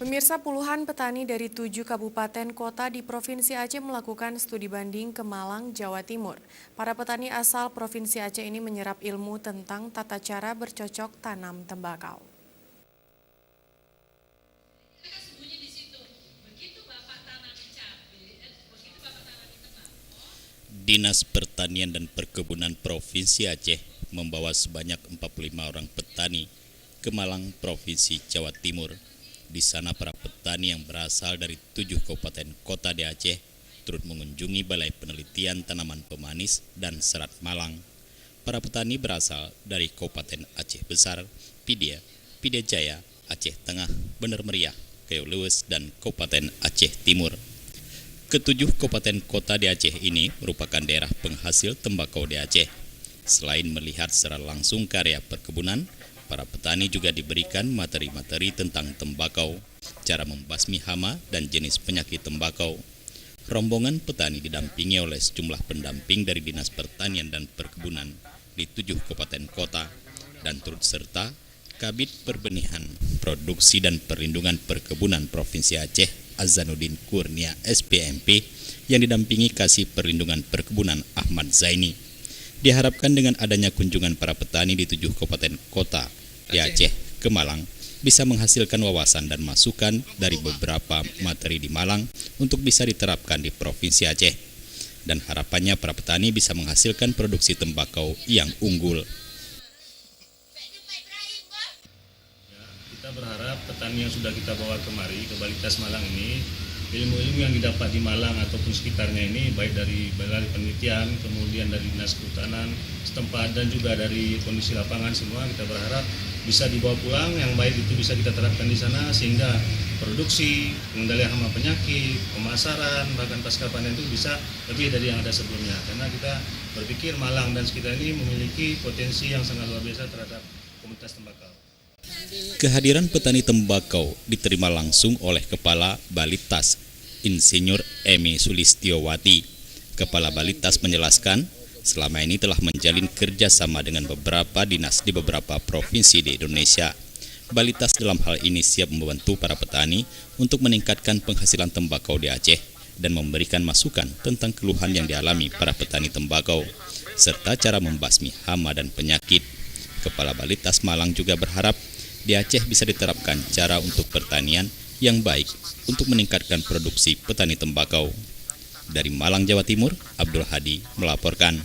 Pemirsa, puluhan petani dari 7 kabupaten kota di Provinsi Aceh melakukan studi banding ke Malang, Jawa Timur. Para petani asal Provinsi Aceh ini menyerap ilmu tentang tata cara bercocok tanam tembakau. Dinas Pertanian dan Perkebunan Provinsi Aceh membawa sebanyak 45 orang petani ke Malang, Provinsi Jawa Timur. Di sana para petani yang berasal dari 7 kabupaten kota di Aceh turut mengunjungi Balai Penelitian Tanaman Pemanis dan Serat Malang. Para petani berasal dari Kabupaten Aceh Besar, Pidie Jaya, Aceh Tengah, Bener Meriah, Keo Leuweus, dan Kabupaten Aceh Timur. Ketujuh kabupaten kota di Aceh ini merupakan daerah penghasil tembakau di Aceh. Selain melihat secara langsung karya perkebunan, para petani juga diberikan materi-materi tentang tembakau, cara membasmi hama dan jenis penyakit tembakau. Rombongan petani didampingi oleh sejumlah pendamping dari Dinas Pertanian dan Perkebunan di 7 kabupaten kota dan turut serta Kabid Perbenihan, Produksi dan Perlindungan Perkebunan Provinsi Aceh Azanuddin Kurnia SPMP yang didampingi Kasih Perlindungan Perkebunan Ahmad Zaini. Diharapkan dengan adanya kunjungan para petani di 7 kabupaten kota di Aceh ke Malang bisa menghasilkan wawasan dan masukan dari beberapa materi di Malang untuk bisa diterapkan di Provinsi Aceh. Dan harapannya para petani bisa menghasilkan produksi tembakau yang unggul. Kita berharap petani yang sudah kita bawa kemari ke Balitas Malang ini, ilmu-ilmu yang didapat di Malang ataupun sekitarnya ini, baik dari Balai Penelitian, kemudian dari Dinas Kehutanan setempat dan juga dari kondisi lapangan semua, kita berharap bisa dibawa pulang, yang baik itu bisa kita terapkan di sana sehingga produksi, pengendalian hama penyakit, pemasaran, bahkan pasca panen itu bisa lebih dari yang ada sebelumnya. Karena kita berpikir Malang dan sekitar ini memiliki potensi yang sangat luar biasa terhadap komunitas tembakau. Kehadiran petani tembakau diterima langsung oleh Kepala Balitas, Insinyur Emi Sulistiowati. Kepala Balitas menjelaskan, selama ini telah menjalin kerjasama dengan beberapa dinas di beberapa provinsi di Indonesia. Balitas dalam hal ini siap membantu para petani untuk meningkatkan penghasilan tembakau di Aceh dan memberikan masukan tentang keluhan yang dialami para petani tembakau, serta cara membasmi hama dan penyakit. Kepala Balitas Malang juga berharap di Aceh bisa diterapkan cara untuk pertanian yang baik untuk meningkatkan produksi petani tembakau. Dari Malang, Jawa Timur, Abdul Hadi melaporkan.